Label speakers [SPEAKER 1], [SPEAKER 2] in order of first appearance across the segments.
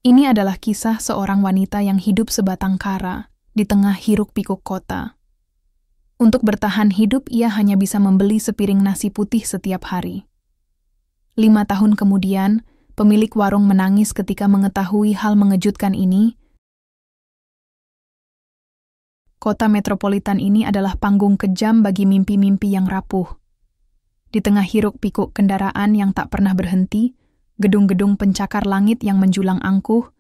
[SPEAKER 1] Ini adalah kisah seorang wanita yang hidup sebatang kara di tengah hiruk-pikuk kota. Untuk bertahan hidup, ia hanya bisa membeli sepiring nasi putih setiap hari. 5 tahun kemudian, pemilik warung menangis ketika mengetahui hal mengejutkan ini. Kota metropolitan ini adalah panggung kejam bagi mimpi-mimpi yang rapuh. Di tengah hiruk-pikuk kendaraan yang tak pernah berhenti, gedung-gedung pencakar langit yang menjulang angkuh,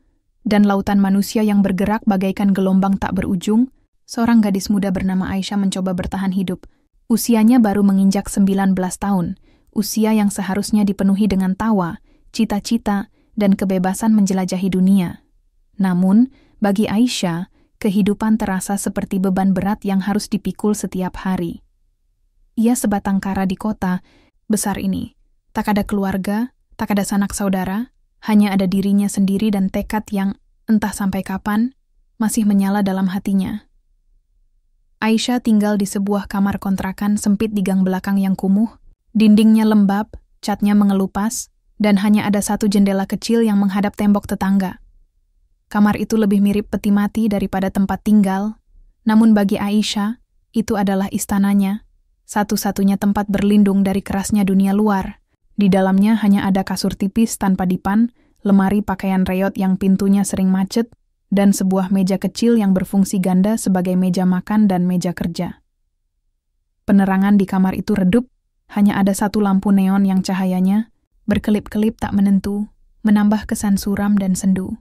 [SPEAKER 1] dan lautan manusia yang bergerak bagaikan gelombang tak berujung, seorang gadis muda bernama Aisyah mencoba bertahan hidup. Usianya baru menginjak 19 tahun, usia yang seharusnya dipenuhi dengan tawa, cita-cita, dan kebebasan menjelajahi dunia. Namun, bagi Aisyah, kehidupan terasa seperti beban berat yang harus dipikul setiap hari. Ia sebatang kara di kota besar ini. Tak ada keluarga, tak ada sanak saudara, hanya ada dirinya sendiri dan tekad yang, entah sampai kapan, masih menyala dalam hatinya. Aisyah tinggal di sebuah kamar kontrakan sempit di gang belakang yang kumuh, dindingnya lembab, catnya mengelupas, dan hanya ada satu jendela kecil yang menghadap tembok tetangga. Kamar itu lebih mirip peti mati daripada tempat tinggal, namun bagi Aisyah, itu adalah istananya, satu-satunya tempat berlindung dari kerasnya dunia luar. Di dalamnya hanya ada kasur tipis tanpa dipan, lemari pakaian reot yang pintunya sering macet, dan sebuah meja kecil yang berfungsi ganda sebagai meja makan dan meja kerja. Penerangan di kamar itu redup, hanya ada satu lampu neon yang cahayanya berkelip-kelip tak menentu, menambah kesan suram dan sendu.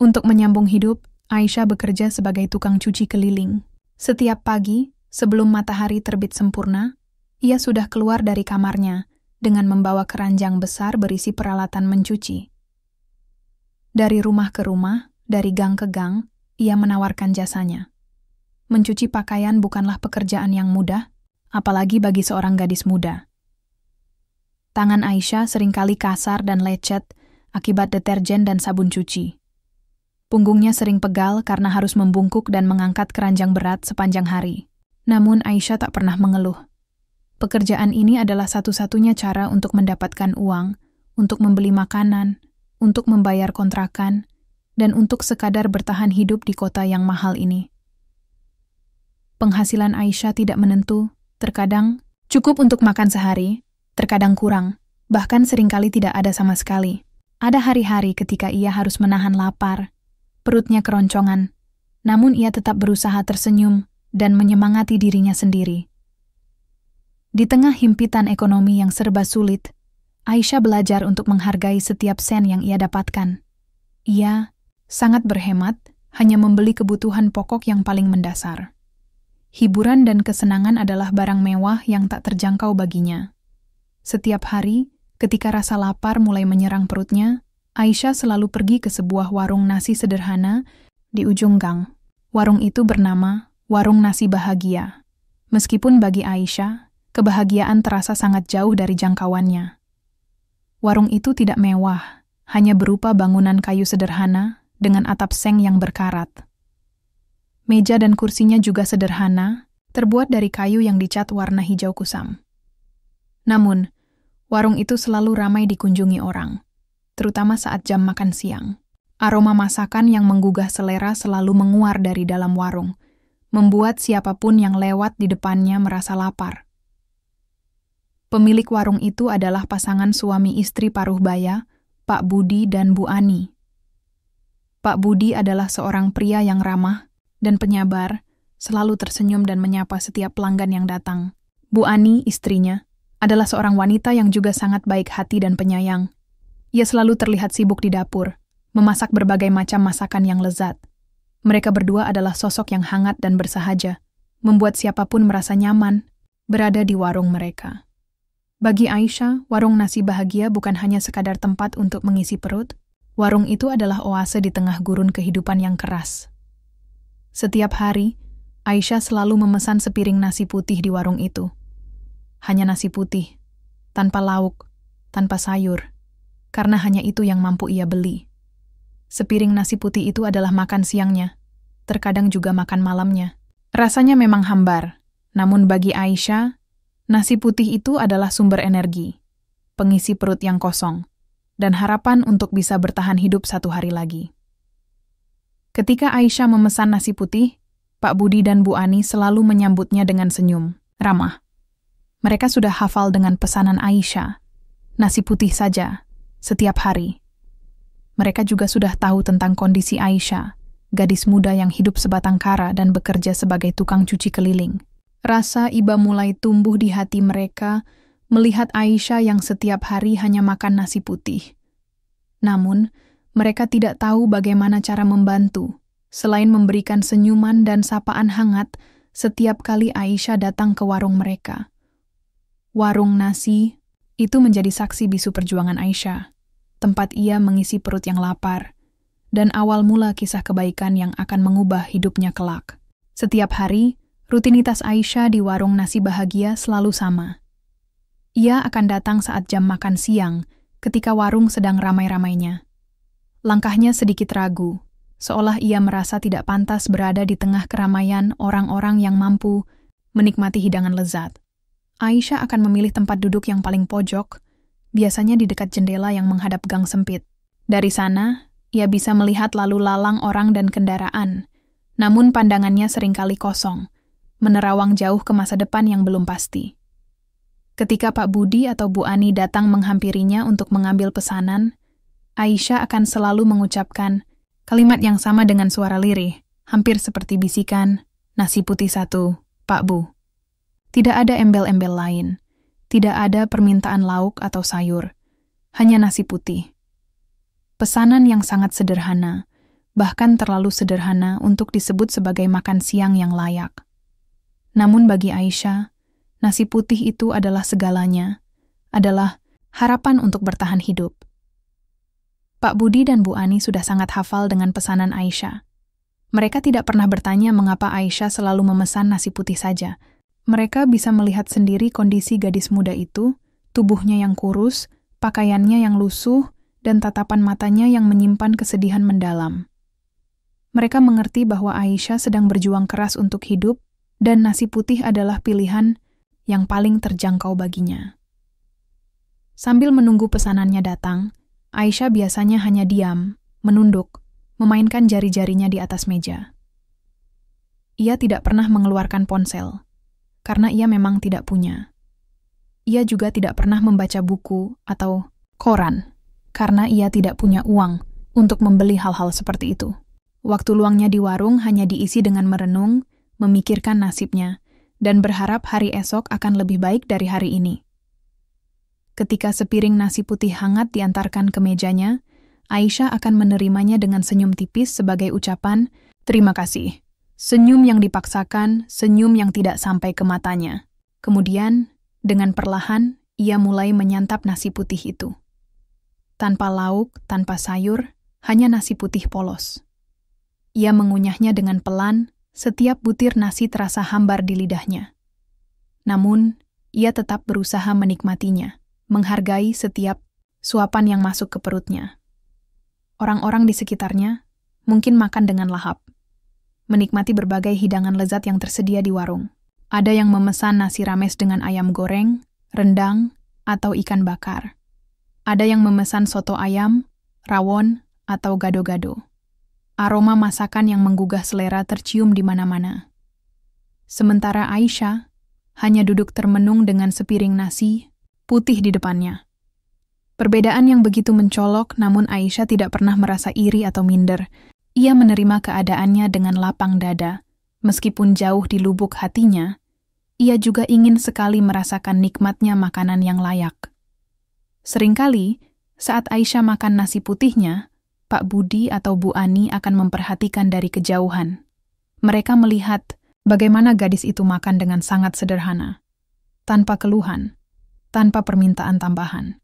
[SPEAKER 1] Untuk menyambung hidup, Aisyah bekerja sebagai tukang cuci keliling. Setiap pagi, sebelum matahari terbit sempurna, ia sudah keluar dari kamarnya dengan membawa keranjang besar berisi peralatan mencuci. Dari rumah ke rumah, dari gang ke gang, ia menawarkan jasanya. Mencuci pakaian bukanlah pekerjaan yang mudah, apalagi bagi seorang gadis muda. Tangan Aisyah seringkali kasar dan lecet akibat deterjen dan sabun cuci. Punggungnya sering pegal karena harus membungkuk dan mengangkat keranjang berat sepanjang hari. Namun Aisyah tak pernah mengeluh. Pekerjaan ini adalah satu-satunya cara untuk mendapatkan uang, untuk membeli makanan, untuk membayar kontrakan, dan untuk sekadar bertahan hidup di kota yang mahal ini. Penghasilan Aisyah tidak menentu, terkadang cukup untuk makan sehari, terkadang kurang, bahkan seringkali tidak ada sama sekali. Ada hari-hari ketika ia harus menahan lapar, perutnya keroncongan, namun ia tetap berusaha tersenyum dan menyemangati dirinya sendiri. Di tengah himpitan ekonomi yang serba sulit, Aisyah belajar untuk menghargai setiap sen yang ia dapatkan. Ia sangat berhemat, hanya membeli kebutuhan pokok yang paling mendasar. Hiburan dan kesenangan adalah barang mewah yang tak terjangkau baginya. Setiap hari, ketika rasa lapar mulai menyerang perutnya, Aisyah selalu pergi ke sebuah warung nasi sederhana di ujung gang. Warung itu bernama Warung Nasi Bahagia. Meskipun bagi Aisyah, kebahagiaan terasa sangat jauh dari jangkauannya. Warung itu tidak mewah, hanya berupa bangunan kayu sederhana dengan atap seng yang berkarat. Meja dan kursinya juga sederhana, terbuat dari kayu yang dicat warna hijau kusam. Namun, warung itu selalu ramai dikunjungi orang, terutama saat jam makan siang. Aroma masakan yang menggugah selera selalu menguar dari dalam warung, membuat siapapun yang lewat di depannya merasa lapar. Pemilik warung itu adalah pasangan suami istri paruh baya, Pak Budi dan Bu Ani. Pak Budi adalah seorang pria yang ramah dan penyabar, selalu tersenyum dan menyapa setiap pelanggan yang datang. Bu Ani, istrinya, adalah seorang wanita yang juga sangat baik hati dan penyayang. Ia selalu terlihat sibuk di dapur, memasak berbagai macam masakan yang lezat. Mereka berdua adalah sosok yang hangat dan bersahaja, membuat siapapun merasa nyaman berada di warung mereka. Bagi Aisyah, Warung Nasi Bahagia bukan hanya sekadar tempat untuk mengisi perut, warung itu adalah oase di tengah gurun kehidupan yang keras. Setiap hari, Aisyah selalu memesan sepiring nasi putih di warung itu. Hanya nasi putih, tanpa lauk, tanpa sayur, karena hanya itu yang mampu ia beli. Sepiring nasi putih itu adalah makan siangnya, terkadang juga makan malamnya. Rasanya memang hambar, namun bagi Aisyah, nasi putih itu adalah sumber energi, pengisi perut yang kosong. dan harapan untuk bisa bertahan hidup satu hari lagi. Ketika Aisyah memesan nasi putih, Pak Budi dan Bu Ani selalu menyambutnya dengan senyum ramah. Mereka sudah hafal dengan pesanan Aisyah, nasi putih saja, setiap hari. Mereka juga sudah tahu tentang kondisi Aisyah, gadis muda yang hidup sebatang kara dan bekerja sebagai tukang cuci keliling. Rasa iba mulai tumbuh di hati mereka melihat Aisyah yang setiap hari hanya makan nasi putih. Namun, mereka tidak tahu bagaimana cara membantu, selain memberikan senyuman dan sapaan hangat setiap kali Aisyah datang ke warung mereka. Warung nasi itu menjadi saksi bisu perjuangan Aisyah, tempat ia mengisi perut yang lapar, dan awal mula kisah kebaikan yang akan mengubah hidupnya kelak. Setiap hari, rutinitas Aisyah di warung nasi bahagia selalu sama. Ia akan datang saat jam makan siang, ketika warung sedang ramai-ramainya. Langkahnya sedikit ragu, seolah ia merasa tidak pantas berada di tengah keramaian orang-orang yang mampu menikmati hidangan lezat. Aisyah akan memilih tempat duduk yang paling pojok, biasanya di dekat jendela yang menghadap gang sempit. Dari sana, ia bisa melihat lalu lalang orang dan kendaraan, namun pandangannya seringkali kosong, menerawang jauh ke masa depan yang belum pasti. Ketika Pak Budi atau Bu Ani datang menghampirinya untuk mengambil pesanan, Aisyah akan selalu mengucapkan kalimat yang sama dengan suara lirih, hampir seperti bisikan, nasi putih 1, Pak Bu. Tidak ada embel-embel lain, tidak ada permintaan lauk atau sayur, hanya nasi putih. Pesanan yang sangat sederhana, bahkan terlalu sederhana untuk disebut sebagai makan siang yang layak. Namun bagi Aisyah, nasi putih itu adalah segalanya, adalah harapan untuk bertahan hidup. Pak Budi dan Bu Ani sudah sangat hafal dengan pesanan Aisyah. Mereka tidak pernah bertanya mengapa Aisyah selalu memesan nasi putih saja. Mereka bisa melihat sendiri kondisi gadis muda itu, tubuhnya yang kurus, pakaiannya yang lusuh, dan tatapan matanya yang menyimpan kesedihan mendalam. Mereka mengerti bahwa Aisyah sedang berjuang keras untuk hidup, dan nasi putih adalah pilihan yang paling terjangkau baginya. Sambil menunggu pesanannya datang, Aisyah biasanya hanya diam, menunduk, memainkan jari-jarinya di atas meja. Ia tidak pernah mengeluarkan ponsel, karena ia memang tidak punya. Ia juga tidak pernah membaca buku atau koran, karena ia tidak punya uang untuk membeli hal-hal seperti itu. Waktu luangnya di warung hanya diisi dengan merenung, memikirkan nasibnya, dan berharap hari esok akan lebih baik dari hari ini. Ketika sepiring nasi putih hangat diantarkan ke mejanya, Aisyah akan menerimanya dengan senyum tipis sebagai ucapan, terima kasih. Senyum yang dipaksakan, senyum yang tidak sampai ke matanya. Kemudian, dengan perlahan, ia mulai menyantap nasi putih itu. Tanpa lauk, tanpa sayur, hanya nasi putih polos. Ia mengunyahnya dengan pelan, setiap butir nasi terasa hambar di lidahnya. Namun, ia tetap berusaha menikmatinya, menghargai setiap suapan yang masuk ke perutnya. Orang-orang di sekitarnya mungkin makan dengan lahap, menikmati berbagai hidangan lezat yang tersedia di warung. Ada yang memesan nasi rames dengan ayam goreng, rendang, atau ikan bakar. Ada yang memesan soto ayam, rawon, atau gado-gado. Aroma masakan yang menggugah selera tercium di mana-mana. Sementara Aisyah hanya duduk termenung dengan sepiring nasi putih di depannya. Perbedaan yang begitu mencolok, namun Aisyah tidak pernah merasa iri atau minder. Ia menerima keadaannya dengan lapang dada. Meskipun jauh di lubuk hatinya, ia juga ingin sekali merasakan nikmatnya makanan yang layak. Seringkali, saat Aisyah makan nasi putihnya, Pak Budi atau Bu Ani akan memperhatikan dari kejauhan. Mereka melihat bagaimana gadis itu makan dengan sangat sederhana, tanpa keluhan, tanpa permintaan tambahan.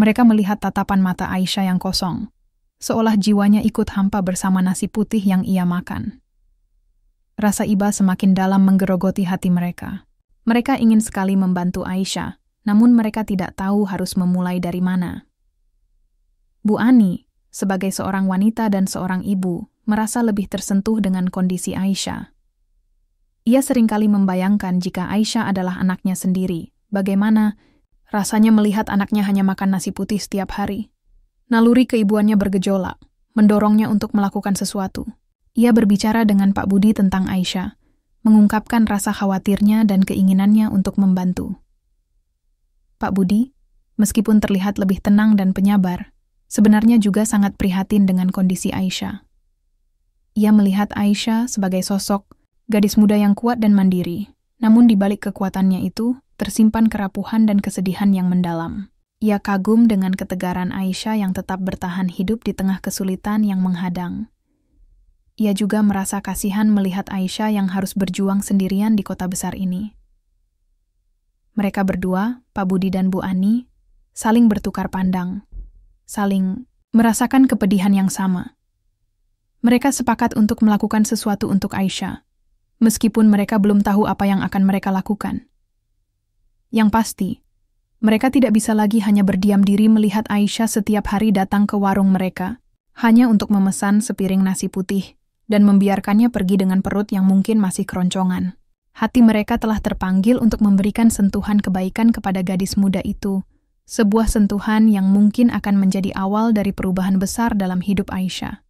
[SPEAKER 1] Mereka melihat tatapan mata Aisyah yang kosong, seolah jiwanya ikut hampa bersama nasi putih yang ia makan. Rasa iba semakin dalam menggerogoti hati mereka. Mereka ingin sekali membantu Aisyah, namun mereka tidak tahu harus memulai dari mana. Bu Ani, sebagai seorang wanita dan seorang ibu, merasa lebih tersentuh dengan kondisi Aisyah. Ia seringkali membayangkan jika Aisyah adalah anaknya sendiri, bagaimana Rasanya melihat anaknya hanya makan nasi putih setiap hari. Naluri keibuannya bergejolak, mendorongnya untuk melakukan sesuatu. Ia berbicara dengan Pak Budi tentang Aisyah, mengungkapkan rasa khawatirnya dan keinginannya untuk membantu. Pak Budi, meskipun terlihat lebih tenang dan penyabar, sebenarnya juga sangat prihatin dengan kondisi Aisyah. Ia melihat Aisyah sebagai sosok gadis muda yang kuat dan mandiri, namun di balik kekuatannya itu tersimpan kerapuhan dan kesedihan yang mendalam. Ia kagum dengan ketegaran Aisyah yang tetap bertahan hidup di tengah kesulitan yang menghadang. Ia juga merasa kasihan melihat Aisyah yang harus berjuang sendirian di kota besar ini. Mereka berdua, Pak Budi dan Bu Ani, saling bertukar pandang, saling merasakan kepedihan yang sama. Mereka sepakat untuk melakukan sesuatu untuk Aisyah, meskipun mereka belum tahu apa yang akan mereka lakukan. Yang pasti, mereka tidak bisa lagi hanya berdiam diri melihat Aisyah setiap hari datang ke warung mereka, hanya untuk memesan sepiring nasi putih dan membiarkannya pergi dengan perut yang mungkin masih keroncongan. Hati mereka telah terpanggil untuk memberikan sentuhan kebaikan kepada gadis muda itu, sebuah sentuhan yang mungkin akan menjadi awal dari perubahan besar dalam hidup Aisyah.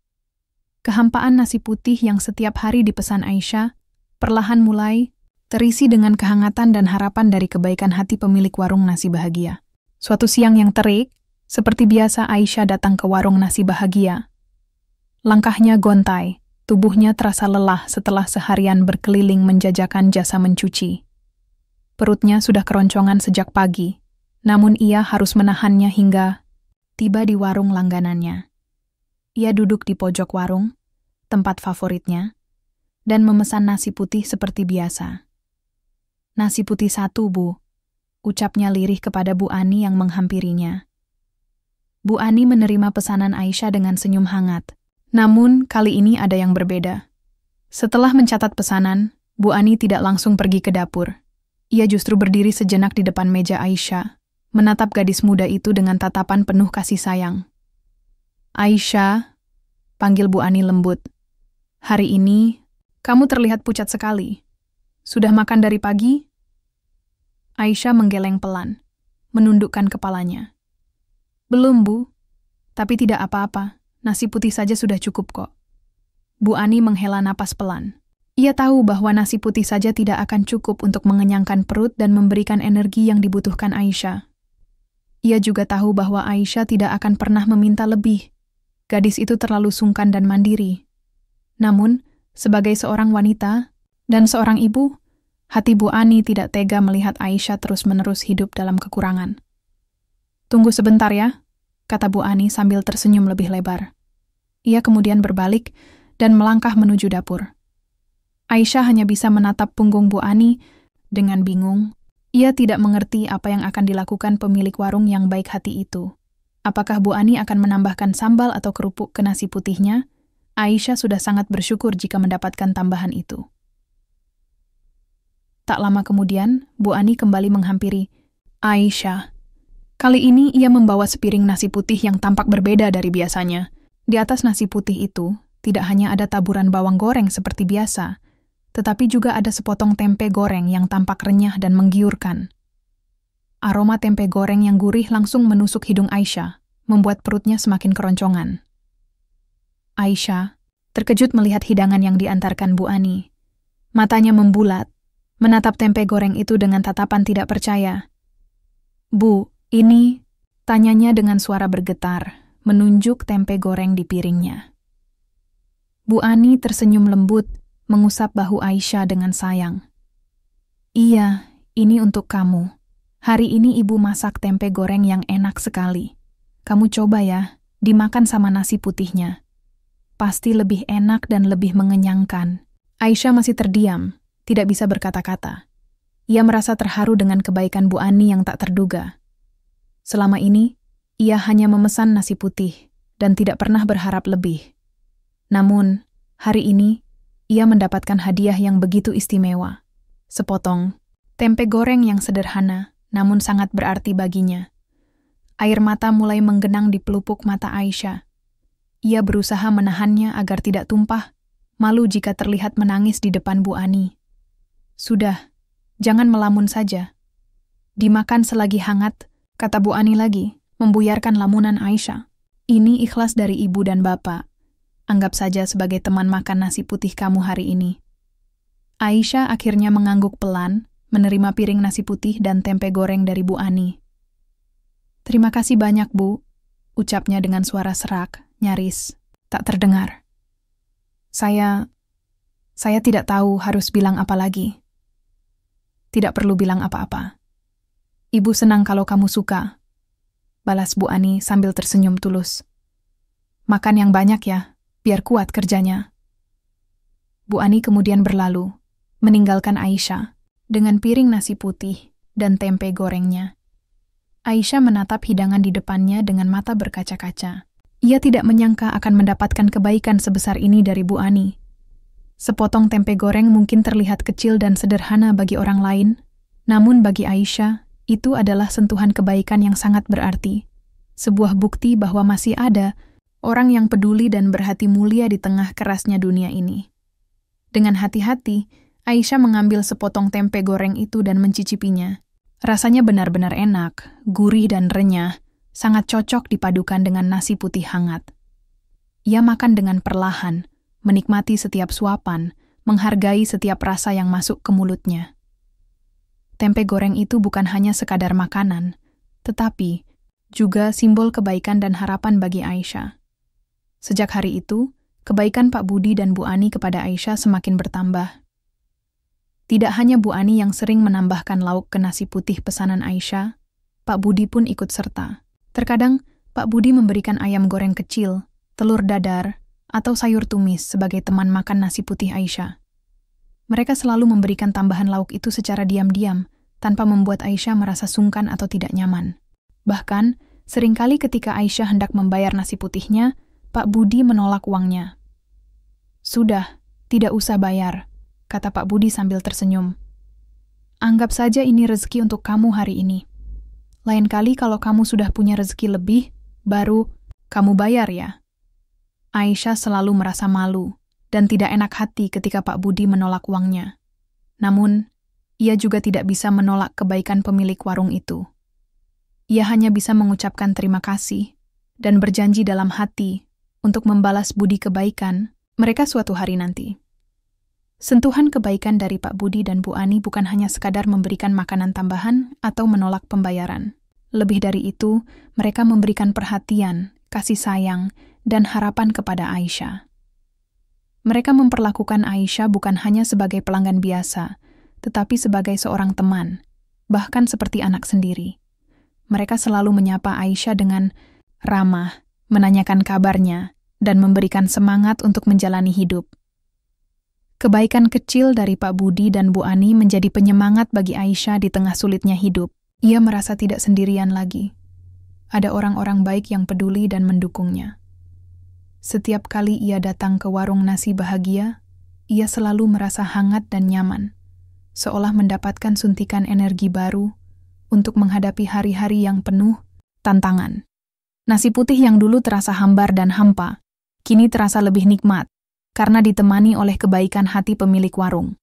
[SPEAKER 1] Kehampaan nasi putih yang setiap hari dipesan Aisyah perlahan mulai terisi dengan kehangatan dan harapan dari kebaikan hati pemilik warung nasi bahagia. Suatu siang yang terik, seperti biasa Aisyah datang ke warung nasi bahagia. Langkahnya gontai, tubuhnya terasa lelah setelah seharian berkeliling menjajakan jasa mencuci. Perutnya sudah keroncongan sejak pagi, namun ia harus menahannya hingga tiba di warung langganannya. Ia duduk di pojok warung, tempat favoritnya, dan memesan nasi putih seperti biasa. "Nasi putih 1, Bu," ucapnya lirih kepada Bu Ani yang menghampirinya. Bu Ani menerima pesanan Aisyah dengan senyum hangat. Namun, kali ini ada yang berbeda. Setelah mencatat pesanan, Bu Ani tidak langsung pergi ke dapur. Ia justru berdiri sejenak di depan meja Aisyah, menatap gadis muda itu dengan tatapan penuh kasih sayang. "Aisyah," panggil Bu Ani lembut. "Hari ini, kamu terlihat pucat sekali. Sudah makan dari pagi?" Aisyah menggeleng pelan, menundukkan kepalanya. "Belum, Bu. Tapi tidak apa-apa, nasi putih saja sudah cukup kok." Bu Ani menghela napas pelan. Ia tahu bahwa nasi putih saja tidak akan cukup untuk mengenyangkan perut dan memberikan energi yang dibutuhkan Aisyah. Ia juga tahu bahwa Aisyah tidak akan pernah meminta lebih. Gadis itu terlalu sungkan dan mandiri. Namun, sebagai seorang wanita dan seorang ibu, hati Bu Ani tidak tega melihat Aisyah terus-menerus hidup dalam kekurangan. "Tunggu sebentar ya," kata Bu Ani sambil tersenyum lebih lebar. Ia kemudian berbalik dan melangkah menuju dapur. Aisyah hanya bisa menatap punggung Bu Ani dengan bingung. Ia tidak mengerti apa yang akan dilakukan pemilik warung yang baik hati itu. Apakah Bu Ani akan menambahkan sambal atau kerupuk ke nasi putihnya? Aisyah sudah sangat bersyukur jika mendapatkan tambahan itu. Tak lama kemudian, Bu Ani kembali menghampiri Aisyah. Kali ini ia membawa sepiring nasi putih yang tampak berbeda dari biasanya. Di atas nasi putih itu, tidak hanya ada taburan bawang goreng seperti biasa, tetapi juga ada sepotong tempe goreng yang tampak renyah dan menggiurkan. Aroma tempe goreng yang gurih langsung menusuk hidung Aisyah, membuat perutnya semakin keroncongan. Aisyah terkejut melihat hidangan yang diantarkan Bu Ani. Matanya membulat, menatap tempe goreng itu dengan tatapan tidak percaya. "Bu, ini," tanyanya dengan suara bergetar, menunjuk tempe goreng di piringnya. Bu Ani tersenyum lembut, mengusap bahu Aisyah dengan sayang. "Iya, ini untuk kamu. Hari ini Ibu masak tempe goreng yang enak sekali. Kamu coba ya, dimakan sama nasi putihnya. Pasti lebih enak dan lebih mengenyangkan." Aisyah masih terdiam, tidak bisa berkata-kata. Ia merasa terharu dengan kebaikan Bu Ani yang tak terduga. Selama ini, ia hanya memesan nasi putih dan tidak pernah berharap lebih. Namun, hari ini, ia mendapatkan hadiah yang begitu istimewa. Sepotong tempe goreng yang sederhana, namun sangat berarti baginya. Air mata mulai menggenang di pelupuk mata Aisyah. Ia berusaha menahannya agar tidak tumpah, malu jika terlihat menangis di depan Bu Ani. "Sudah, jangan melamun saja." Dimakan selagi hangat, kata Bu Ani lagi, membuyarkan lamunan Aisyah. Ini ikhlas dari ibu dan bapak. Anggap saja sebagai teman makan nasi putih kamu hari ini. Aisyah akhirnya mengangguk pelan, menerima piring nasi putih dan tempe goreng dari Bu Ani. Terima kasih banyak, Bu, ucapnya dengan suara serak, nyaris, tak terdengar. Saya tidak tahu harus bilang apa lagi. Tidak perlu bilang apa-apa. Ibu senang kalau kamu suka, balas Bu Ani sambil tersenyum tulus. Makan yang banyak ya, biar kuat kerjanya. Bu Ani kemudian berlalu, meninggalkan Aisyah dengan piring nasi putih dan tempe gorengnya. Aisyah menatap hidangan di depannya dengan mata berkaca-kaca. Ia tidak menyangka akan mendapatkan kebaikan sebesar ini dari Bu Ani. Sepotong tempe goreng mungkin terlihat kecil dan sederhana bagi orang lain, namun bagi Aisyah, itu adalah sentuhan kebaikan yang sangat berarti. Sebuah bukti bahwa masih ada orang yang peduli dan berhati mulia di tengah kerasnya dunia ini. Dengan hati-hati, Aisyah mengambil sepotong tempe goreng itu dan mencicipinya. Rasanya benar-benar enak, gurih dan renyah, sangat cocok dipadukan dengan nasi putih hangat. Ia makan dengan perlahan, menikmati setiap suapan, menghargai setiap rasa yang masuk ke mulutnya. Tempe goreng itu bukan hanya sekadar makanan, tetapi juga simbol kebaikan dan harapan bagi Aisyah. Sejak hari itu, kebaikan Pak Budi dan Bu Ani kepada Aisyah semakin bertambah. Tidak hanya Bu Ani yang sering menambahkan lauk ke nasi putih pesanan Aisyah, Pak Budi pun ikut serta. Terkadang, Pak Budi memberikan ayam goreng kecil, telur dadar, atau sayur tumis sebagai teman makan nasi putih Aisyah. Mereka selalu memberikan tambahan lauk itu secara diam-diam, tanpa membuat Aisyah merasa sungkan atau tidak nyaman. Bahkan, seringkali ketika Aisyah hendak membayar nasi putihnya, Pak Budi menolak uangnya. "Sudah, tidak usah bayar," kata Pak Budi sambil tersenyum. "Anggap saja ini rezeki untuk kamu hari ini. Lain kali kalau kamu sudah punya rezeki lebih, baru kamu bayar ya." Aisyah selalu merasa malu dan tidak enak hati ketika Pak Budi menolak uangnya. Namun, ia juga tidak bisa menolak kebaikan pemilik warung itu. Ia hanya bisa mengucapkan terima kasih dan berjanji dalam hati untuk membalas budi kebaikan mereka suatu hari nanti. Sentuhan kebaikan dari Pak Budi dan Bu Ani bukan hanya sekadar memberikan makanan tambahan atau menolak pembayaran. Lebih dari itu, mereka memberikan perhatian, kasih sayang, dan harapan kepada Aisyah. Mereka memperlakukan Aisyah bukan hanya sebagai pelanggan biasa, tetapi sebagai seorang teman, bahkan seperti anak sendiri. Mereka selalu menyapa Aisyah dengan ramah, menanyakan kabarnya, dan memberikan semangat untuk menjalani hidup. Kebaikan kecil dari Pak Budi dan Bu Ani menjadi penyemangat bagi Aisyah di tengah sulitnya hidup. Ia merasa tidak sendirian lagi. Ada orang-orang baik yang peduli dan mendukungnya. Setiap kali ia datang ke warung nasi bahagia, ia selalu merasa hangat dan nyaman, seolah mendapatkan suntikan energi baru untuk menghadapi hari-hari yang penuh tantangan. Nasi putih yang dulu terasa hambar dan hampa, kini terasa lebih nikmat, karena ditemani oleh kebaikan hati pemilik warung.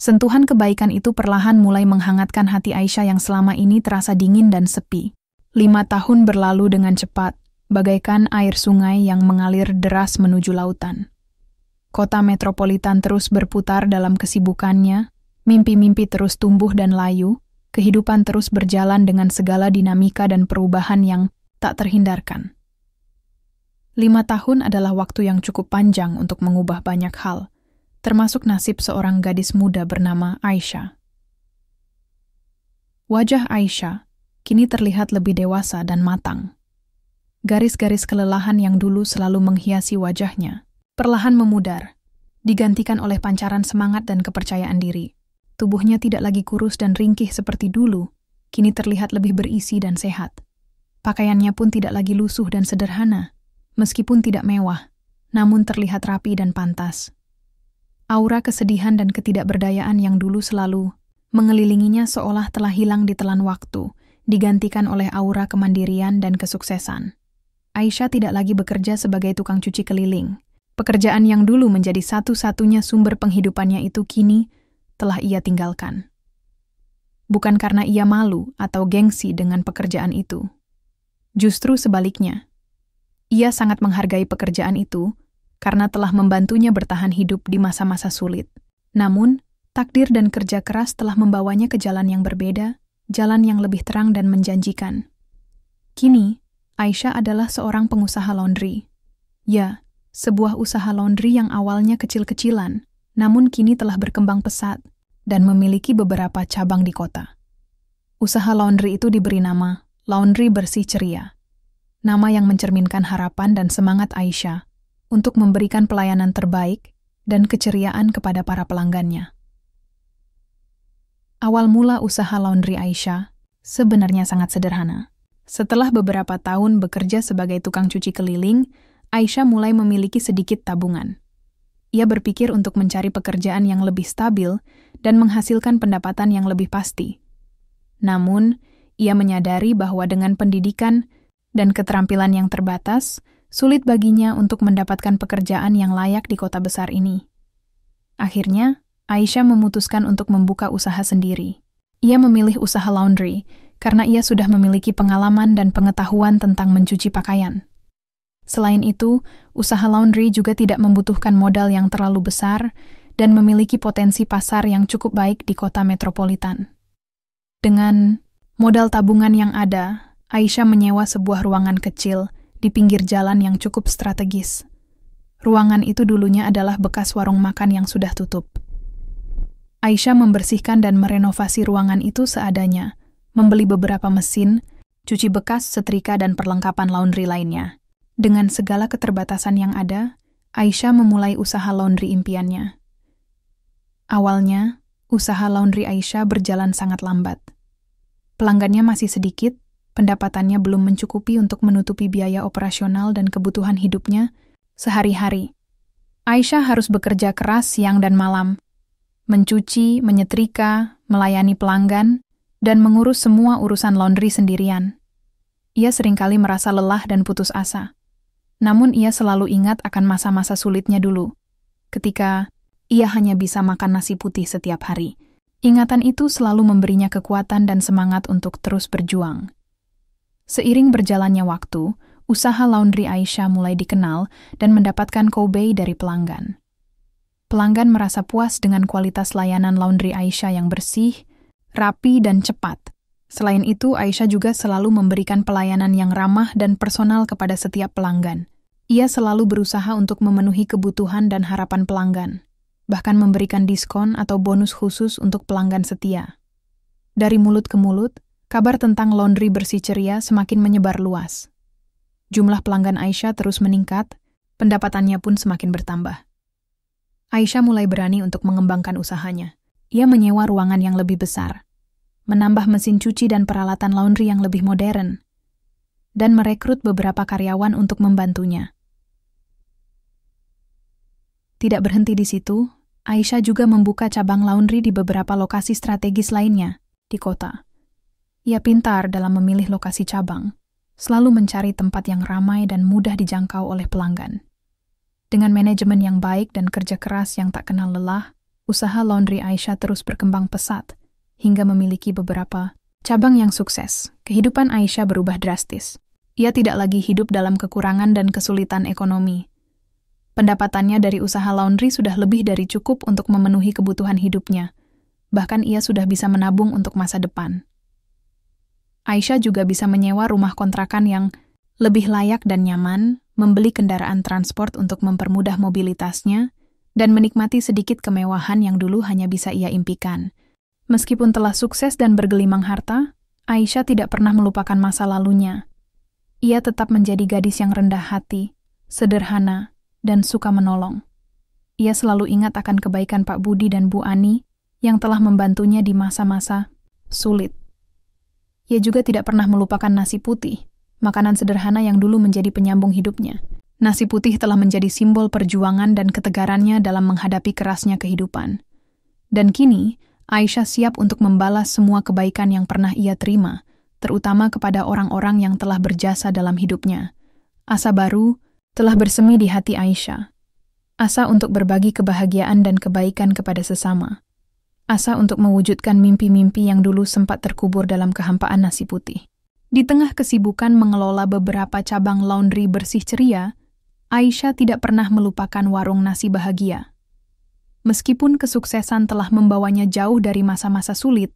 [SPEAKER 1] Sentuhan kebaikan itu perlahan mulai menghangatkan hati Aisyah yang selama ini terasa dingin dan sepi. 5 tahun berlalu dengan cepat, bagaikan air sungai yang mengalir deras menuju lautan. Kota metropolitan terus berputar dalam kesibukannya, mimpi-mimpi terus tumbuh dan layu, kehidupan terus berjalan dengan segala dinamika dan perubahan yang tak terhindarkan. 5 tahun adalah waktu yang cukup panjang untuk mengubah banyak hal, termasuk nasib seorang gadis muda bernama Aisyah. Wajah Aisyah kini terlihat lebih dewasa dan matang. Garis-garis kelelahan yang dulu selalu menghiasi wajahnya perlahan memudar, digantikan oleh pancaran semangat dan kepercayaan diri. Tubuhnya tidak lagi kurus dan ringkih seperti dulu, kini terlihat lebih berisi dan sehat. Pakaiannya pun tidak lagi lusuh dan sederhana, meskipun tidak mewah, namun terlihat rapi dan pantas. Aura kesedihan dan ketidakberdayaan yang dulu selalu mengelilinginya seolah telah hilang ditelan waktu, digantikan oleh aura kemandirian dan kesuksesan. Aisyah tidak lagi bekerja sebagai tukang cuci keliling. Pekerjaan yang dulu menjadi satu-satunya sumber penghidupannya itu kini telah ia tinggalkan. bukan karena ia malu atau gengsi dengan pekerjaan itu. Justru sebaliknya, ia sangat menghargai pekerjaan itu karena telah membantunya bertahan hidup di masa-masa sulit. Namun, takdir dan kerja keras telah membawanya ke jalan yang berbeda, jalan yang lebih terang dan menjanjikan. Kini, Aisyah adalah seorang pengusaha laundry. Ya, sebuah usaha laundry yang awalnya kecil-kecilan, namun kini telah berkembang pesat dan memiliki beberapa cabang di kota. Usaha laundry itu diberi nama Laundry Bersih Ceria, nama yang mencerminkan harapan dan semangat Aisyah untuk memberikan pelayanan terbaik dan keceriaan kepada para pelanggannya. Awal mula usaha laundry Aisyah sebenarnya sangat sederhana. Setelah beberapa tahun bekerja sebagai tukang cuci keliling, Aisyah mulai memiliki sedikit tabungan. Ia berpikir untuk mencari pekerjaan yang lebih stabil dan menghasilkan pendapatan yang lebih pasti. Namun, ia menyadari bahwa dengan pendidikan dan keterampilan yang terbatas, sulit baginya untuk mendapatkan pekerjaan yang layak di kota besar ini. Akhirnya, Aisyah memutuskan untuk membuka usaha sendiri. Ia memilih usaha laundry karena ia sudah memiliki pengalaman dan pengetahuan tentang mencuci pakaian. Selain itu, usaha laundry juga tidak membutuhkan modal yang terlalu besar dan memiliki potensi pasar yang cukup baik di kota metropolitan. Dengan modal tabungan yang ada, Aisyah menyewa sebuah ruangan kecil di pinggir jalan yang cukup strategis. Ruangan itu dulunya adalah bekas warung makan yang sudah tutup. Aisyah membersihkan dan merenovasi ruangan itu seadanya, membeli beberapa mesin, cuci bekas, setrika, dan perlengkapan laundry lainnya. Dengan segala keterbatasan yang ada, Aisyah memulai usaha laundry impiannya. Awalnya, usaha laundry Aisyah berjalan sangat lambat. Pelanggannya masih sedikit, pendapatannya belum mencukupi untuk menutupi biaya operasional dan kebutuhan hidupnya sehari-hari. Aisyah harus bekerja keras siang dan malam, mencuci, menyetrika, melayani pelanggan, dan mengurus semua urusan laundry sendirian. Ia seringkali merasa lelah dan putus asa. Namun ia selalu ingat akan masa-masa sulitnya dulu, ketika ia hanya bisa makan nasi putih setiap hari. Ingatan itu selalu memberinya kekuatan dan semangat untuk terus berjuang. Seiring berjalannya waktu, usaha laundry Aisyah mulai dikenal dan mendapatkan kobei dari pelanggan. Pelanggan merasa puas dengan kualitas layanan laundry Aisyah yang bersih, rapi, dan cepat. Selain itu, Aisyah juga selalu memberikan pelayanan yang ramah dan personal kepada setiap pelanggan. Ia selalu berusaha untuk memenuhi kebutuhan dan harapan pelanggan, bahkan memberikan diskon atau bonus khusus untuk pelanggan setia. Dari mulut ke mulut, kabar tentang laundry bersih ceria semakin menyebar luas. Jumlah pelanggan Aisyah terus meningkat, pendapatannya pun semakin bertambah. Aisyah mulai berani untuk mengembangkan usahanya. Ia menyewa ruangan yang lebih besar, menambah mesin cuci dan peralatan laundry yang lebih modern, dan merekrut beberapa karyawan untuk membantunya. Tidak berhenti di situ, Aisyah juga membuka cabang laundry di beberapa lokasi strategis lainnya di kota. Ia pintar dalam memilih lokasi cabang, selalu mencari tempat yang ramai dan mudah dijangkau oleh pelanggan. Dengan manajemen yang baik dan kerja keras yang tak kenal lelah, usaha laundry Aisyah terus berkembang pesat, hingga memiliki beberapa cabang yang sukses. Kehidupan Aisyah berubah drastis. Ia tidak lagi hidup dalam kekurangan dan kesulitan ekonomi. Pendapatannya dari usaha laundry sudah lebih dari cukup untuk memenuhi kebutuhan hidupnya. Bahkan ia sudah bisa menabung untuk masa depan. Aisyah juga bisa menyewa rumah kontrakan yang lebih layak dan nyaman, membeli kendaraan transport untuk mempermudah mobilitasnya, dan menikmati sedikit kemewahan yang dulu hanya bisa ia impikan. Meskipun telah sukses dan bergelimang harta, Aisyah tidak pernah melupakan masa lalunya. Ia tetap menjadi gadis yang rendah hati, sederhana, dan suka menolong. Ia selalu ingat akan kebaikan Pak Budi dan Bu Ani yang telah membantunya di masa-masa sulit. Ia juga tidak pernah melupakan nasi putih, makanan sederhana yang dulu menjadi penyambung hidupnya. Nasi putih telah menjadi simbol perjuangan dan ketegarannya dalam menghadapi kerasnya kehidupan. Dan kini, Aisyah siap untuk membalas semua kebaikan yang pernah ia terima, terutama kepada orang-orang yang telah berjasa dalam hidupnya. Asa baru telah bersemi di hati Aisyah. Asa untuk berbagi kebahagiaan dan kebaikan kepada sesama. asa untuk mewujudkan mimpi-mimpi yang dulu sempat terkubur dalam kehampaan nasi putih. Di tengah kesibukan mengelola beberapa cabang laundry bersih ceria, Aisyah tidak pernah melupakan warung nasi bahagia. Meskipun kesuksesan telah membawanya jauh dari masa-masa sulit,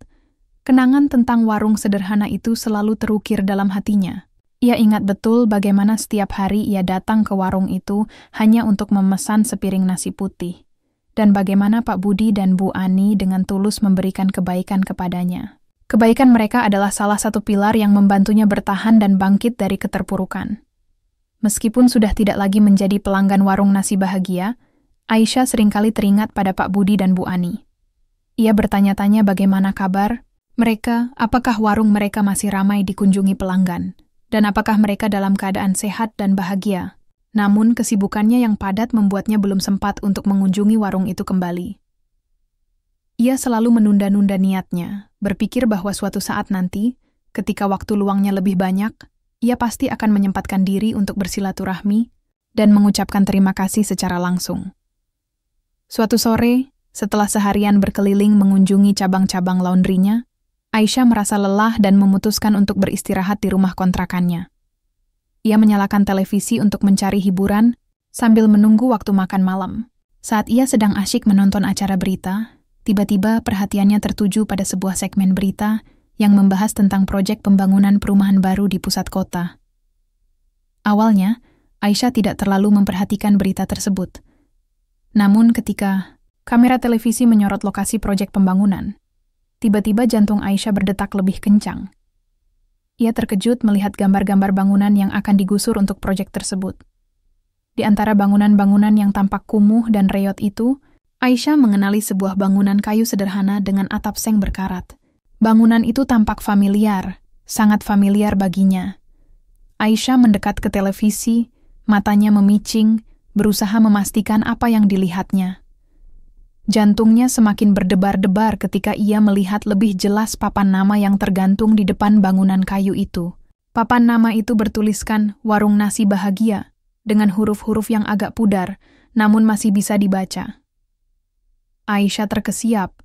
[SPEAKER 1] kenangan tentang warung sederhana itu selalu terukir dalam hatinya. Ia ingat betul bagaimana setiap hari ia datang ke warung itu hanya untuk memesan sepiring nasi putih, dan bagaimana Pak Budi dan Bu Ani dengan tulus memberikan kebaikan kepadanya. Kebaikan mereka adalah salah satu pilar yang membantunya bertahan dan bangkit dari keterpurukan. Meskipun sudah tidak lagi menjadi pelanggan warung nasi bahagia, Aisyah seringkali teringat pada Pak Budi dan Bu Ani. Ia bertanya-tanya bagaimana kabar mereka, apakah warung mereka masih ramai dikunjungi pelanggan, dan apakah mereka dalam keadaan sehat dan bahagia. Namun kesibukannya yang padat membuatnya belum sempat untuk mengunjungi warung itu kembali. Ia selalu menunda-nunda niatnya, berpikir bahwa suatu saat nanti, ketika waktu luangnya lebih banyak, ia pasti akan menyempatkan diri untuk bersilaturahmi dan mengucapkan terima kasih secara langsung. Suatu sore, setelah seharian berkeliling mengunjungi cabang-cabang laundrynya, Aisyah merasa lelah dan memutuskan untuk beristirahat di rumah kontrakannya. Ia menyalakan televisi untuk mencari hiburan sambil menunggu waktu makan malam. Saat ia sedang asyik menonton acara berita, tiba-tiba perhatiannya tertuju pada sebuah segmen berita yang membahas tentang proyek pembangunan perumahan baru di pusat kota. Awalnya, Aisyah tidak terlalu memperhatikan berita tersebut. Namun ketika kamera televisi menyorot lokasi proyek pembangunan, tiba-tiba jantung Aisyah berdetak lebih kencang. Ia terkejut melihat gambar-gambar bangunan yang akan digusur untuk proyek tersebut. Di antara bangunan-bangunan yang tampak kumuh dan reot itu, Aisyah mengenali sebuah bangunan kayu sederhana dengan atap seng berkarat. Bangunan itu tampak familiar, sangat familiar baginya. Aisyah mendekat ke televisi, matanya memicing, berusaha memastikan apa yang dilihatnya. Jantungnya semakin berdebar-debar ketika ia melihat lebih jelas papan nama yang tergantung di depan bangunan kayu itu. Papan nama itu bertuliskan Warung Nasi Bahagia, dengan huruf-huruf yang agak pudar, namun masih bisa dibaca. Aisyah terkesiap,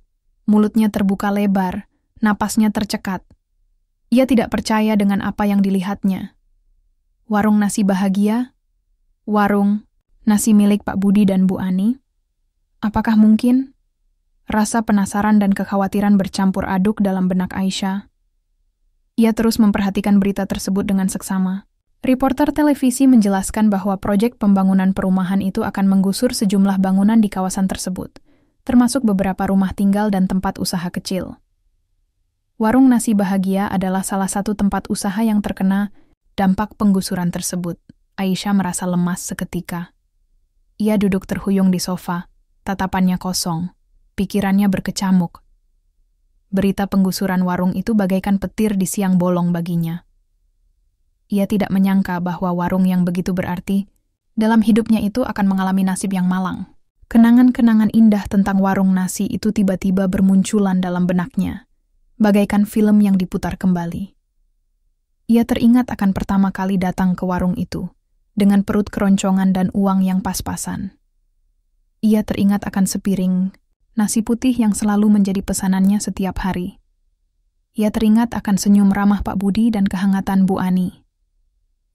[SPEAKER 1] mulutnya terbuka lebar, napasnya tercekat. Ia tidak percaya dengan apa yang dilihatnya. Warung Nasi Bahagia? Warung nasi milik Pak Budi dan Bu Ani? Apakah mungkin? Rasa penasaran dan kekhawatiran bercampur aduk dalam benak Aisyah. Ia terus memperhatikan berita tersebut dengan seksama. Reporter televisi menjelaskan bahwa proyek pembangunan perumahan itu akan menggusur sejumlah bangunan di kawasan tersebut, termasuk beberapa rumah tinggal dan tempat usaha kecil. Warung Nasi Bahagia adalah salah satu tempat usaha yang terkena dampak penggusuran tersebut. Aisyah merasa lemas seketika. Ia duduk terhuyung di sofa, tatapannya kosong, pikirannya berkecamuk. Berita penggusuran warung itu bagaikan petir di siang bolong baginya. Ia tidak menyangka bahwa warung yang begitu berarti dalam hidupnya itu akan mengalami nasib yang malang. Kenangan-kenangan indah tentang warung nasi itu tiba-tiba bermunculan dalam benaknya, bagaikan film yang diputar kembali. Ia teringat akan pertama kali datang ke warung itu, dengan perut keroncongan dan uang yang pas-pasan. Ia teringat akan sepiring nasi putih yang selalu menjadi pesanannya setiap hari. Ia teringat akan senyum ramah Pak Budi dan kehangatan Bu Ani.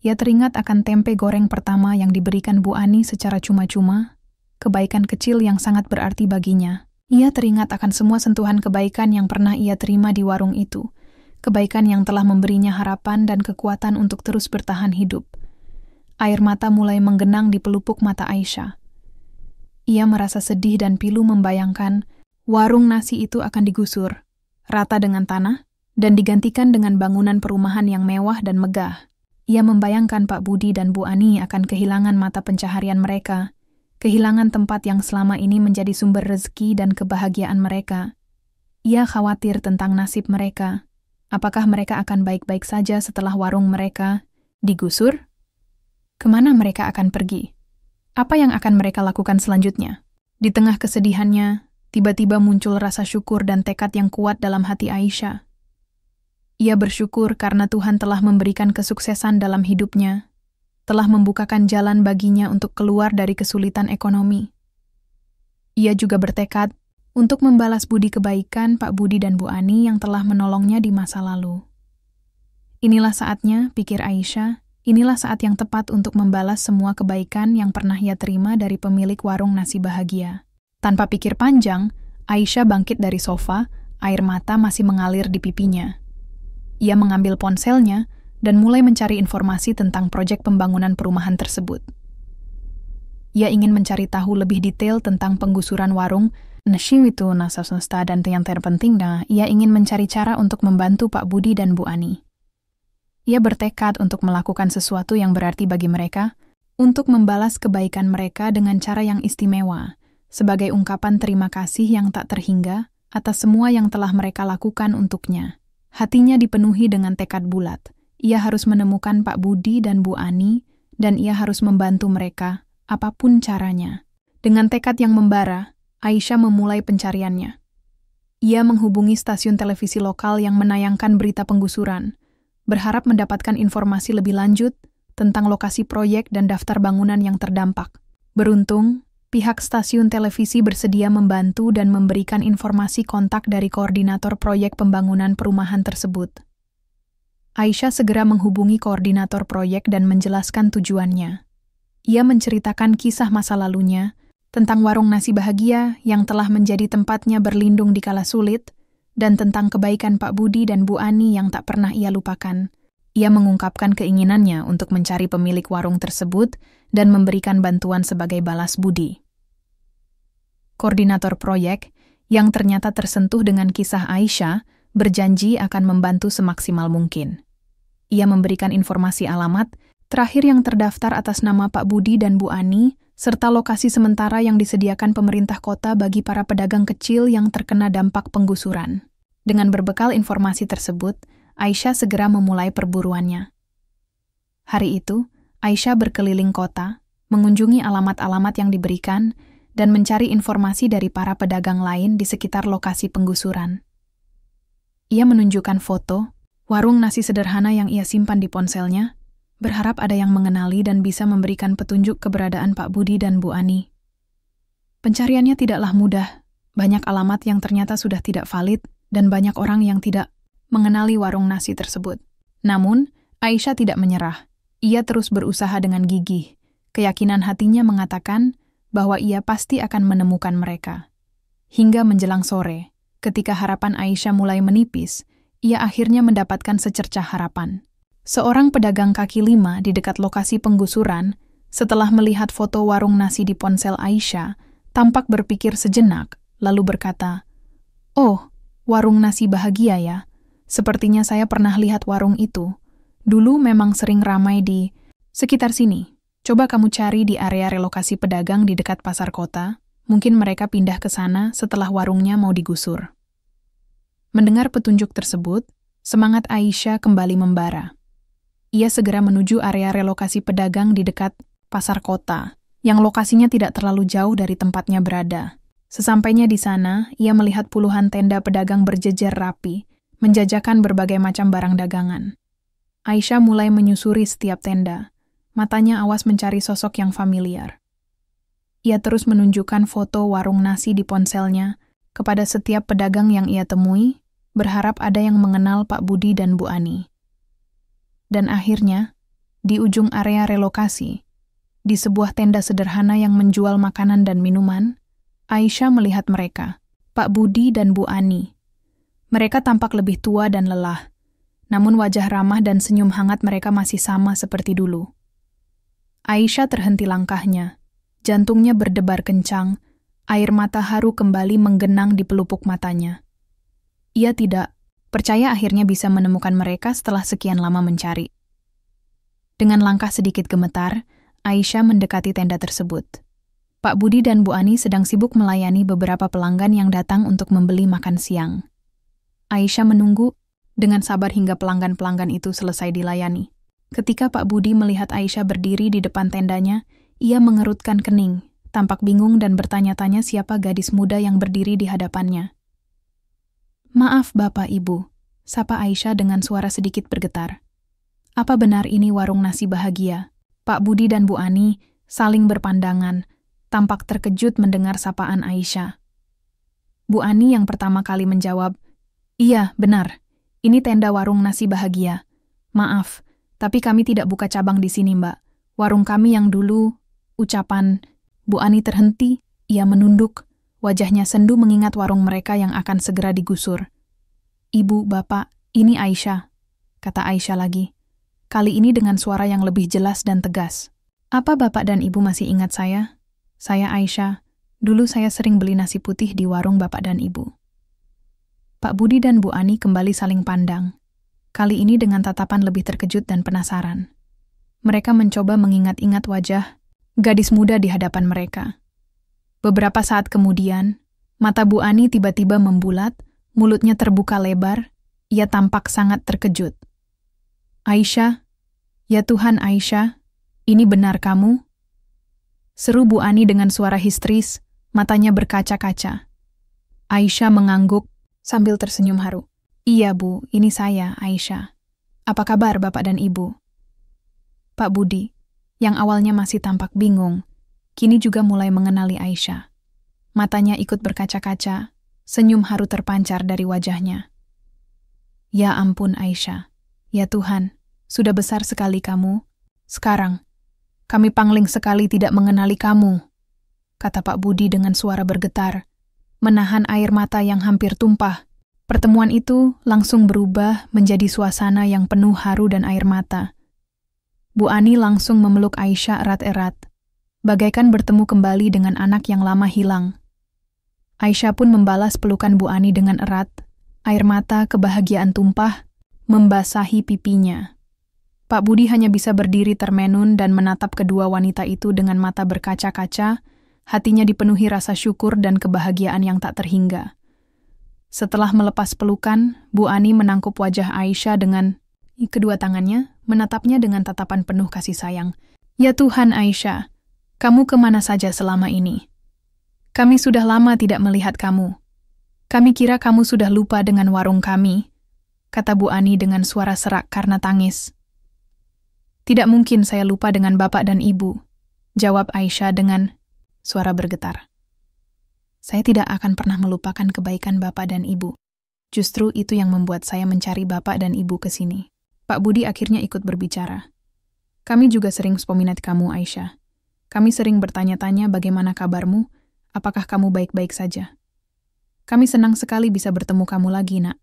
[SPEAKER 1] Ia teringat akan tempe goreng pertama yang diberikan Bu Ani secara cuma-cuma, kebaikan kecil yang sangat berarti baginya. Ia teringat akan semua sentuhan kebaikan yang pernah ia terima di warung itu, kebaikan yang telah memberinya harapan dan kekuatan untuk terus bertahan hidup. Air mata mulai menggenang di pelupuk mata Aisyah. Ia merasa sedih dan pilu membayangkan warung nasi itu akan digusur, rata dengan tanah, dan digantikan dengan bangunan perumahan yang mewah dan megah. Ia membayangkan Pak Budi dan Bu Ani akan kehilangan mata pencaharian mereka, kehilangan tempat yang selama ini menjadi sumber rezeki dan kebahagiaan mereka. Ia khawatir tentang nasib mereka. Apakah mereka akan baik-baik saja setelah warung mereka digusur? Kemana mereka akan pergi? Apa yang akan mereka lakukan selanjutnya? Di tengah kesedihannya, tiba-tiba muncul rasa syukur dan tekad yang kuat dalam hati Aisyah. Ia bersyukur karena Tuhan telah memberikan kesuksesan dalam hidupnya, telah membukakan jalan baginya untuk keluar dari kesulitan ekonomi. Ia juga bertekad untuk membalas budi kebaikan Pak Budi dan Bu Ani yang telah menolongnya di masa lalu. Inilah saatnya, pikir Aisyah, inilah saat yang tepat untuk membalas semua kebaikan yang pernah ia terima dari pemilik warung nasi bahagia. Tanpa pikir panjang, Aisyah bangkit dari sofa, air mata masih mengalir di pipinya. Ia mengambil ponselnya dan mulai mencari informasi tentang proyek pembangunan perumahan tersebut. Ia ingin mencari tahu lebih detail tentang penggusuran warung nasi itu nasabsta dan yang terpentingnya, ia ingin mencari cara untuk membantu Pak Budi dan Bu Ani. Ia bertekad untuk melakukan sesuatu yang berarti bagi mereka, untuk membalas kebaikan mereka dengan cara yang istimewa, sebagai ungkapan terima kasih yang tak terhingga atas semua yang telah mereka lakukan untuknya. Hatinya dipenuhi dengan tekad bulat. Ia harus menemukan Pak Budi dan Bu Ani, dan ia harus membantu mereka, apapun caranya. Dengan tekad yang membara, Aisyah memulai pencariannya. Ia menghubungi stasiun televisi lokal yang menayangkan berita penggusuran, berharap mendapatkan informasi lebih lanjut tentang lokasi proyek dan daftar bangunan yang terdampak. Beruntung, pihak stasiun televisi bersedia membantu dan memberikan informasi kontak dari koordinator proyek pembangunan perumahan tersebut. Aisyah segera menghubungi koordinator proyek dan menjelaskan tujuannya. Ia menceritakan kisah masa lalunya tentang warung nasi bahagia yang telah menjadi tempatnya berlindung di kala sulit, dan tentang kebaikan Pak Budi dan Bu Ani yang tak pernah ia lupakan. Ia mengungkapkan keinginannya untuk mencari pemilik warung tersebut dan memberikan bantuan sebagai balas budi. Koordinator proyek, yang ternyata tersentuh dengan kisah Aisyah, berjanji akan membantu semaksimal mungkin. Ia memberikan informasi alamat terakhir yang terdaftar atas nama Pak Budi dan Bu Ani, serta lokasi sementara yang disediakan pemerintah kota bagi para pedagang kecil yang terkena dampak penggusuran. Dengan berbekal informasi tersebut, Aisyah segera memulai perburuannya. Hari itu, Aisyah berkeliling kota, mengunjungi alamat-alamat yang diberikan, dan mencari informasi dari para pedagang lain di sekitar lokasi penggusuran. Ia menunjukkan foto, warung nasi sederhana yang ia simpan di ponselnya, berharap ada yang mengenali dan bisa memberikan petunjuk keberadaan Pak Budi dan Bu Ani. Pencariannya tidaklah mudah, banyak alamat yang ternyata sudah tidak valid, dan banyak orang yang tidak mengenali warung nasi tersebut. Namun, Aisyah tidak menyerah. Ia terus berusaha dengan gigih. Keyakinan hatinya mengatakan bahwa ia pasti akan menemukan mereka. Hingga menjelang sore, ketika harapan Aisyah mulai menipis, ia akhirnya mendapatkan secercah harapan. Seorang pedagang kaki lima di dekat lokasi penggusuran, setelah melihat foto warung nasi di ponsel Aisyah, tampak berpikir sejenak, lalu berkata, "Oh, warung nasi bahagia ya. Sepertinya saya pernah lihat warung itu. Dulu memang sering ramai di sekitar sini. Coba kamu cari di area relokasi pedagang di dekat pasar kota. Mungkin mereka pindah ke sana setelah warungnya mau digusur." Mendengar petunjuk tersebut, semangat Aisyah kembali membara. Ia segera menuju area relokasi pedagang di dekat pasar kota, yang lokasinya tidak terlalu jauh dari tempatnya berada. Sesampainya di sana, ia melihat puluhan tenda pedagang berjejer rapi, menjajakan berbagai macam barang dagangan. Aisyah mulai menyusuri setiap tenda, matanya awas mencari sosok yang familiar. Ia terus menunjukkan foto warung nasi di ponselnya kepada setiap pedagang yang ia temui, berharap ada yang mengenal Pak Budi dan Bu Ani. Dan akhirnya, di ujung area relokasi, di sebuah tenda sederhana yang menjual makanan dan minuman, Aisyah melihat mereka, Pak Budi dan Bu Ani. Mereka tampak lebih tua dan lelah, namun wajah ramah dan senyum hangat mereka masih sama seperti dulu. Aisyah terhenti langkahnya, jantungnya berdebar kencang, air mata haru kembali menggenang di pelupuk matanya. Ia tidak percaya akhirnya bisa menemukan mereka setelah sekian lama mencari. Dengan langkah sedikit gemetar, Aisyah mendekati tenda tersebut. Pak Budi dan Bu Ani sedang sibuk melayani beberapa pelanggan yang datang untuk membeli makan siang. Aisyah menunggu dengan sabar hingga pelanggan-pelanggan itu selesai dilayani. Ketika Pak Budi melihat Aisyah berdiri di depan tendanya, ia mengerutkan kening, tampak bingung dan bertanya-tanya siapa gadis muda yang berdiri di hadapannya. "Maaf Bapak Ibu," sapa Aisyah dengan suara sedikit bergetar. "Apa benar ini warung nasi bahagia?" Pak Budi dan Bu Ani saling berpandangan, tampak terkejut mendengar sapaan Aisyah. Bu Ani yang pertama kali menjawab, "Iya, benar. Ini tenda warung nasi bahagia. Maaf, tapi kami tidak buka cabang di sini, Mbak. Warung kami yang dulu..." Ucapan Bu Ani terhenti, ia menunduk. Wajahnya sendu mengingat warung mereka yang akan segera digusur. "Ibu, Bapak, ini Aisyah," kata Aisyah lagi. Kali ini dengan suara yang lebih jelas dan tegas. "Apa Bapak dan Ibu masih ingat saya? Saya Aisyah. Dulu saya sering beli nasi putih di warung Bapak dan Ibu." Pak Budi dan Bu Ani kembali saling pandang. Kali ini dengan tatapan lebih terkejut dan penasaran. Mereka mencoba mengingat-ingat wajah gadis muda di hadapan mereka. Beberapa saat kemudian, mata Bu Ani tiba-tiba membulat, mulutnya terbuka lebar, ia tampak sangat terkejut. "Aisyah, ya Tuhan Aisyah, ini benar kamu?" Seru Bu Ani dengan suara histeris, matanya berkaca-kaca. Aisyah mengangguk sambil tersenyum haru. "Iya Bu, ini saya, Aisyah. Apa kabar Bapak dan Ibu?" Pak Budi, yang awalnya masih tampak bingung, kini juga mulai mengenali Aisyah. Matanya ikut berkaca-kaca, senyum haru terpancar dari wajahnya. "Ya ampun Aisyah, ya Tuhan, sudah besar sekali kamu. Sekarang, kami pangling sekali tidak mengenali kamu," kata Pak Budi dengan suara bergetar, menahan air mata yang hampir tumpah. Pertemuan itu langsung berubah menjadi suasana yang penuh haru dan air mata. Bu Ani langsung memeluk Aisyah erat-erat, bagaikan bertemu kembali dengan anak yang lama hilang. Aisyah pun membalas pelukan Bu Ani dengan erat, air mata kebahagiaan tumpah, membasahi pipinya. Pak Budi hanya bisa berdiri termenun dan menatap kedua wanita itu dengan mata berkaca-kaca, hatinya dipenuhi rasa syukur dan kebahagiaan yang tak terhingga. Setelah melepas pelukan, Bu Ani menangkup wajah Aisyah dengan kedua tangannya, menatapnya dengan tatapan penuh kasih sayang. "Ya Tuhan Aisyah, kamu kemana saja selama ini? Kami sudah lama tidak melihat kamu. Kami kira kamu sudah lupa dengan warung kami," kata Bu Ani dengan suara serak karena tangis. "Tidak mungkin saya lupa dengan Bapak dan Ibu," jawab Aisyah dengan suara bergetar. "Saya tidak akan pernah melupakan kebaikan Bapak dan Ibu. Justru itu yang membuat saya mencari Bapak dan Ibu ke sini." Pak Budi akhirnya ikut berbicara. "Kami juga sering peminat kamu, Aisyah. Kami sering bertanya-tanya bagaimana kabarmu, apakah kamu baik-baik saja. Kami senang sekali bisa bertemu kamu lagi, Nak."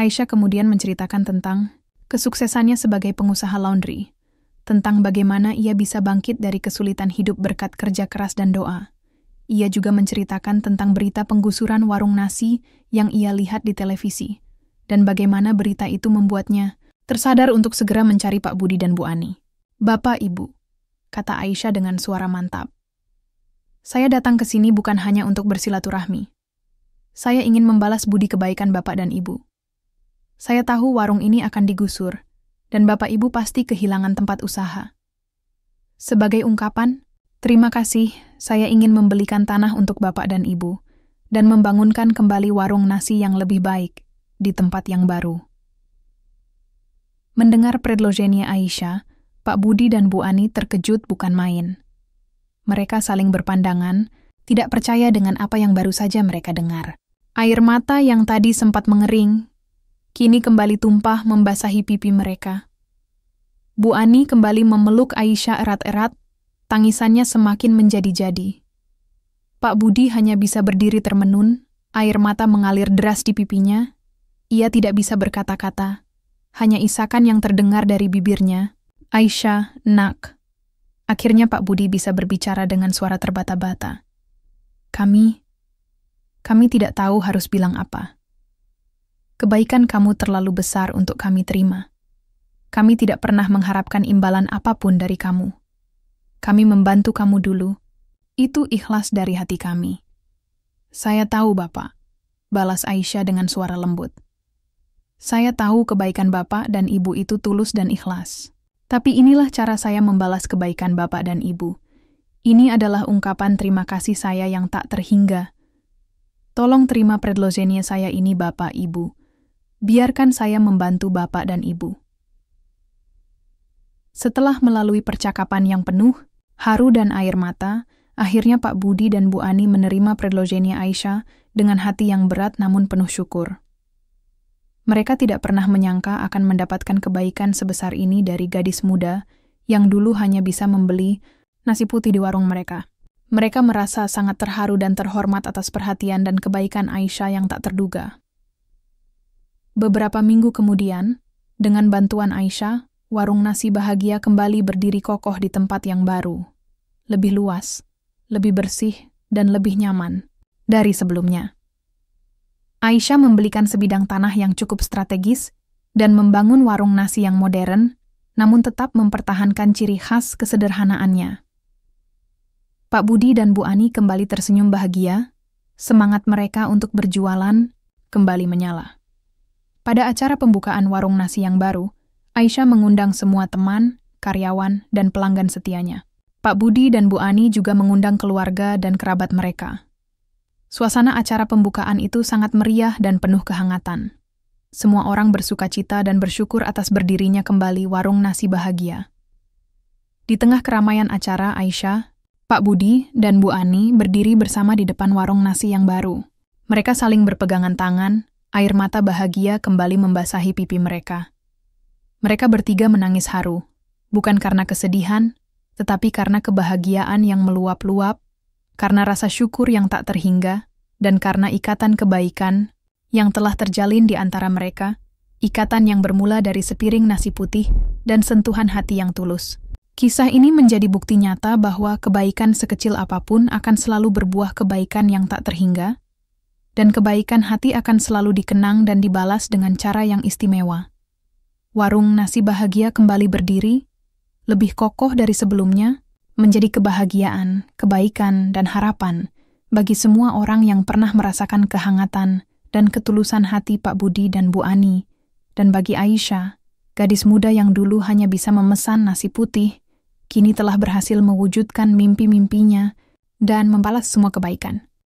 [SPEAKER 1] Aisyah kemudian menceritakan tentang kesuksesannya sebagai pengusaha laundry, tentang bagaimana ia bisa bangkit dari kesulitan hidup berkat kerja keras dan doa. Ia juga menceritakan tentang berita penggusuran warung nasi yang ia lihat di televisi, dan bagaimana berita itu membuatnya tersadar untuk segera mencari Pak Budi dan Bu Ani. "Bapak, Ibu," kata Aisyah dengan suara mantap. "Saya datang ke sini bukan hanya untuk bersilaturahmi. Saya ingin membalas budi kebaikan Bapak dan Ibu. Saya tahu warung ini akan digusur, dan Bapak Ibu pasti kehilangan tempat usaha. Sebagai ungkapan, terima kasih, saya ingin membelikan tanah untuk Bapak dan Ibu, dan membangunkan kembali warung nasi yang lebih baik di tempat yang baru." Mendengar predlogennya Aisyah, Pak Budi dan Bu Ani terkejut bukan main. Mereka saling berpandangan, tidak percaya dengan apa yang baru saja mereka dengar. Air mata yang tadi sempat mengering, kini kembali tumpah membasahi pipi mereka. Bu Ani kembali memeluk Aisyah erat-erat, tangisannya semakin menjadi-jadi. Pak Budi hanya bisa berdiri termenun, air mata mengalir deras di pipinya. Ia tidak bisa berkata-kata, hanya isakan yang terdengar dari bibirnya. "Aisyah, Nak." Akhirnya Pak Budi bisa berbicara dengan suara terbata-bata. Kami tidak tahu harus bilang apa. Kebaikan kamu terlalu besar untuk kami terima. Kami tidak pernah mengharapkan imbalan apapun dari kamu. Kami membantu kamu dulu. Itu ikhlas dari hati kami." "Saya tahu, Bapak," balas Aisyah dengan suara lembut. "Saya tahu kebaikan Bapak dan Ibu itu tulus dan ikhlas. Tapi inilah cara saya membalas kebaikan Bapak dan Ibu. Ini adalah ungkapan terima kasih saya yang tak terhingga. Tolong terima predlogennya saya ini Bapak, Ibu. Biarkan saya membantu Bapak dan Ibu." Setelah melalui percakapan yang penuh haru dan air mata, Akhirnya Pak Budi dan Bu Ani menerima предложение Aisyah dengan hati yang berat namun penuh syukur. Mereka tidak pernah menyangka akan mendapatkan kebaikan sebesar ini dari gadis muda yang dulu hanya bisa membeli nasi putih di warung mereka. Mereka merasa sangat terharu dan terhormat atas perhatian dan kebaikan Aisyah yang tak terduga. Beberapa minggu kemudian, dengan bantuan Aisyah, warung nasi bahagia kembali berdiri kokoh di tempat yang baru. Lebih luas, lebih bersih, dan lebih nyaman dari sebelumnya. Aisyah membelikan sebidang tanah yang cukup strategis dan membangun warung nasi yang modern, namun tetap mempertahankan ciri khas kesederhanaannya. Pak Budi dan Bu Ani kembali tersenyum bahagia, semangat mereka untuk berjualan kembali menyala. Pada acara pembukaan warung nasi yang baru, Aisyah mengundang semua teman, karyawan, dan pelanggan setianya. Pak Budi dan Bu Ani juga mengundang keluarga dan kerabat mereka. Suasana acara pembukaan itu sangat meriah dan penuh kehangatan. Semua orang bersukacita dan bersyukur atas berdirinya kembali warung nasi bahagia. Di tengah keramaian acara, Aisyah, Pak Budi, dan Bu Ani berdiri bersama di depan warung nasi yang baru. Mereka saling berpegangan tangan, air mata bahagia kembali membasahi pipi mereka. Mereka bertiga menangis haru, bukan karena kesedihan, tetapi karena kebahagiaan yang meluap-luap, karena rasa syukur yang tak terhingga, dan karena ikatan kebaikan yang telah terjalin di antara mereka, ikatan yang bermula dari sepiring nasi putih dan sentuhan hati yang tulus. Kisah ini menjadi bukti nyata bahwa kebaikan sekecil apapun akan selalu berbuah kebaikan yang tak terhingga, dan kebaikan hati akan selalu dikenang dan dibalas dengan cara yang istimewa. Warung nasi bahagia kembali berdiri, lebih kokoh dari sebelumnya, menjadi kebahagiaan, kebaikan, dan harapan bagi semua orang yang pernah merasakan kehangatan dan ketulusan hati Pak Budi dan Bu Ani, dan bagi Aisyah, gadis muda yang dulu hanya bisa memesan nasi putih, kini telah berhasil mewujudkan mimpi-mimpinya dan membalas semua kebaikan.